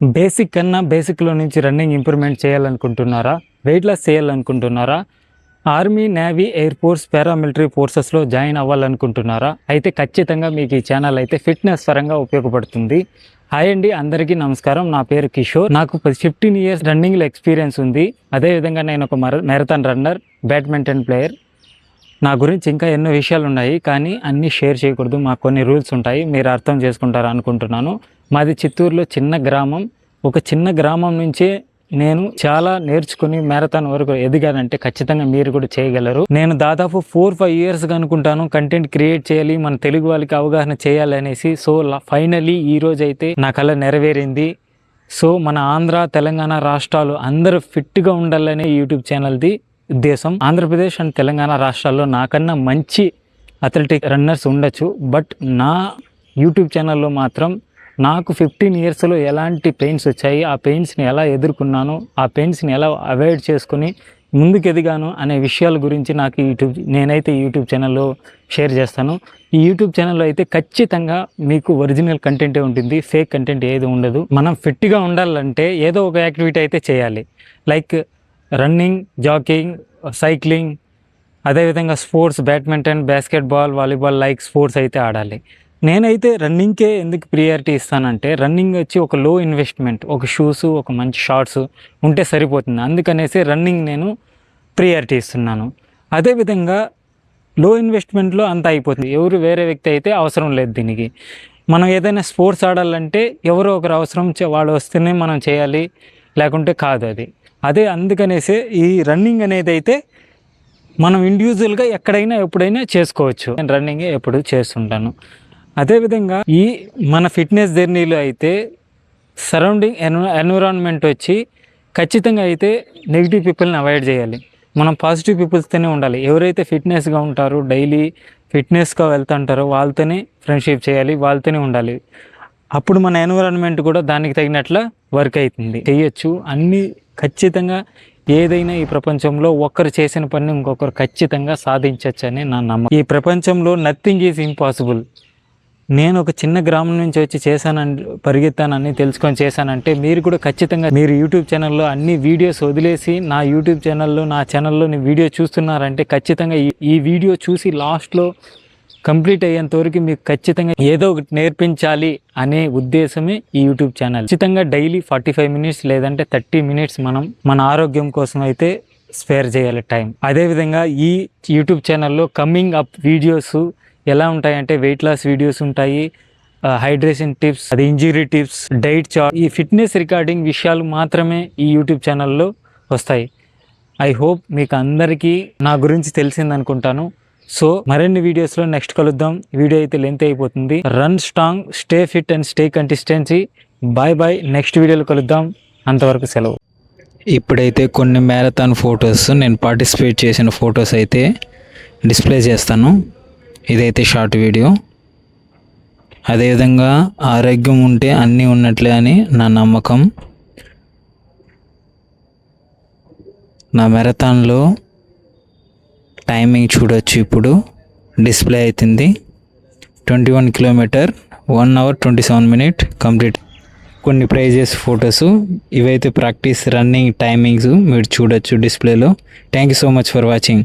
Basic కన్నా బేసిక్లో నుంచి రన్నింగ్ ఇంప్రూవ్మెంట్ చేయాలనుకుంటున్నారా? వెయిట్ లాస్ చేయాలనుకుంటున్నారా? Army, navy, air force, paramilitary ఫోర్సెస్లో జాయిన్ అవ్వాలనుకుంటున్నారా? అయితే ఖచ్చితంగా మీకు ఈ ఛానల్ అయితే ఫిట్నెస్ పరంగా ఉపయోగపడుతుంది. హాయ్ అండి, అందరికీ నమస్కారం. నా పేరు కిషోర్. నాకు 15 ఇయర్స్ రన్నింగ్లో ఎక్స్పీరియన్స్ ఉంది. అదేవిధంగా నేను ఒక మ్యారథాన్ రన్నర్, బ్యాడ్మింటన్ ప్లేయర్. నా గురించి ఇంకా ఎన్నో విషయాలు ఉన్నాయి, కానీ అన్నీ షేర్ చేయకూడదు. మాకు కొన్ని రూల్స్ ఉంటాయి, మీరు అర్థం చేసుకుంటారు అనుకుంటున్నాను. మాది చిత్తూరులో చిన్న గ్రామం. ఒక చిన్న గ్రామం నుంచే నేను చాలా నేర్చుకుని మ్యారథాన్ వరకు ఎదిగానంటే ఖచ్చితంగా మీరు కూడా చేయగలరు. నేను దాదాపు 4-5 ఇయర్స్గా అనుకుంటాను కంటెంట్ క్రియేట్ చేయాలి, మన తెలుగు వాళ్ళకి అవగాహన చేయాలి అనేసి. సో ఫైనలీ ఈరోజు అయితే నా కళ నెరవేరింది. సో మన ఆంధ్ర, తెలంగాణ రాష్ట్రాలు అందరూ ఫిట్గా ఉండాలనే యూట్యూబ్ ఛానల్ది ఉద్దేశం. ఆంధ్రప్రదేశ్ అండ్ తెలంగాణ రాష్ట్రాల్లో నాకన్నా మంచి అథ్లెటిక్ రన్నర్స్ ఉండొచ్చు, బట్ నా యూట్యూబ్ ఛానల్లో మాత్రం నాకు 15 ఇయర్స్లో ఎలాంటి పెయిన్స్ వచ్చాయి, ఆ పెయిన్స్ని ఎలా ఎదుర్కొన్నాను, ఆ పెయిన్స్ని ఎలా అవాయిడ్ చేసుకుని ముందుకు ఎదిగాను అనే విషయాల గురించి నేనైతే యూట్యూబ్ ఛానల్లో షేర్ చేస్తాను. ఈ యూట్యూబ్ ఛానల్లో అయితే ఖచ్చితంగా మీకు ఒరిజినల్ కంటెంటే ఉంటుంది, ఫేక్ కంటెంట్ ఏది ఉండదు. మనం ఫిట్గా ఉండాలంటే ఏదో ఒక యాక్టివిటీ అయితే చేయాలి. లైక్ రన్నింగ్, జాగింగ్, సైక్లింగ్, అదేవిధంగా sports, badminton, basketball, volleyball like sports అయితే ఆడాలి. నేనైతే రన్నింగ్కే ఎందుకు ప్రియారిటీ ఇస్తానంటే, రన్నింగ్ వచ్చి ఒక లో ఇన్వెస్ట్మెంట్, ఒక షూస్, ఒక మంచి షార్ట్స్ ఉంటే సరిపోతుంది. అందుకనేసి రన్నింగ్ నేను ప్రియారిటీ ఇస్తున్నాను. అదేవిధంగా లో ఇన్వెస్ట్మెంట్లో అంత అయిపోతుంది. ఎవరు వేరే వ్యక్తి అయితే అవసరం లేదు దీనికి. మనం ఏదైనా స్పోర్ట్స్ ఆడాలంటే ఎవరో ఒకరు అవసరం, వాడు వస్తేనే మనం చేయాలి, లేకుంటే కాదు అది. అందుకనేసే ఈ రన్నింగ్ అనేది అయితే మనం ఇండివిజువల్గా ఎక్కడైనా ఎప్పుడైనా చేసుకోవచ్చు. నేను రన్నింగే ఎప్పుడు చేస్తుంటాను. అదేవిధంగా ఈ మన ఫిట్నెస్ జర్నీలో అయితే సరౌండింగ్ ఎన్విరాన్మెంట్ వచ్చి ఖచ్చితంగా అయితే నెగిటివ్ పీపుల్ని అవాయిడ్ చేయాలి. మనం పాజిటివ్ పీపుల్స్తోనే ఉండాలి. ఎవరైతే ఫిట్నెస్గా ఉంటారో, డైలీ ఫిట్నెస్గా వెళ్తుంటారో వాళ్ళతోనే ఫ్రెండ్షిప్ చేయాలి, వాళ్ళతోనే ఉండాలి. అప్పుడు మన ఎన్విరాన్మెంట్ కూడా దానికి తగినట్ల వర్క్ అవుతుంది, చేయొచ్చు. అన్నీ ఖచ్చితంగా ఏదైనా ఈ ప్రపంచంలో ఒక్కరు చేసిన పని ఇంకొకరు ఖచ్చితంగా సాధించవచ్చు అని నా నమ్మకం. ఈ ప్రపంచంలో నథింగ్ ఈజ్ ఇంపాసిబుల్. నేను ఒక చిన్న గ్రామం నుంచి వచ్చి పరిగెత్తానని తెలుసుకొని చేశానంటే మీరు కూడా ఖచ్చితంగా మీరు యూట్యూబ్ ఛానల్లో అన్ని వీడియోస్ వదిలేసి నా యూట్యూబ్ ఛానల్లో, నా ఛానల్లో వీడియో చూస్తున్నారంటే ఖచ్చితంగా ఈ వీడియో చూసి లాస్ట్లో కంప్లీట్ అయ్యేంత వరకు మీకు ఖచ్చితంగా ఏదో ఒకటి నేర్పించాలి అనే ఉద్దేశమే ఈ యూట్యూబ్ ఛానల్. ఖచ్చితంగా డైలీ 45 మినిట్స్ లేదంటే 30 మినిట్స్ మనం మన ఆరోగ్యం కోసం అయితే స్పేర్ చేయాలి టైం. అదేవిధంగా ఈ యూట్యూబ్ ఛానల్లో కమింగ్ అప్ వీడియోస్ ఎలా ఉంటాయంటే వెయిట్ లాస్ వీడియోస్ ఉంటాయి, hydration tips, injury tips, diet chart, ఈ ఫిట్నెస్ రికార్డింగ్ విషయాలు మాత్రమే ఈ యూట్యూబ్ ఛానల్లో వస్తాయి. ఐ హోప్ మీకు అందరికీ నా గురించి తెలిసింది అనుకుంటాను. సో మరిన్ని వీడియోస్లో నెక్స్ట్ కలుద్దాం. వీడియో అయితే లెంత్ అయిపోతుంది. Run strong, stay fit and stay consistency. Bye. Next వీడియోలో కలుద్దాం. అంతవరకు సెలవు. ఇప్పుడైతే కొన్ని మ్యారథాన్ ఫొటోస్, నేను పార్టిసిపేట్ చేసిన ఫొటోస్ అయితే డిస్ప్లే చేస్తాను. ఇదైతే షార్ట్ వీడియో. అదేవిధంగా ఆరోగ్యం ఉంటే అన్నీ ఉన్నట్లే అని నా నమ్మకం. నా మ్యారథాన్లో టైమింగ్ చూడొచ్చు, ఇప్పుడు డిస్ప్లే అవుతుంది. 21 కిలోమీటర్ 1 hour 27 minutes కంప్లీట్. కొన్ని ప్రైజెస్ ఫొటోస్ ఇవైతే ప్రాక్టీస్ రన్నింగ్ టైమింగ్స్ మీరు చూడొచ్చు డిస్ప్లేలో. Thank you so much for watching.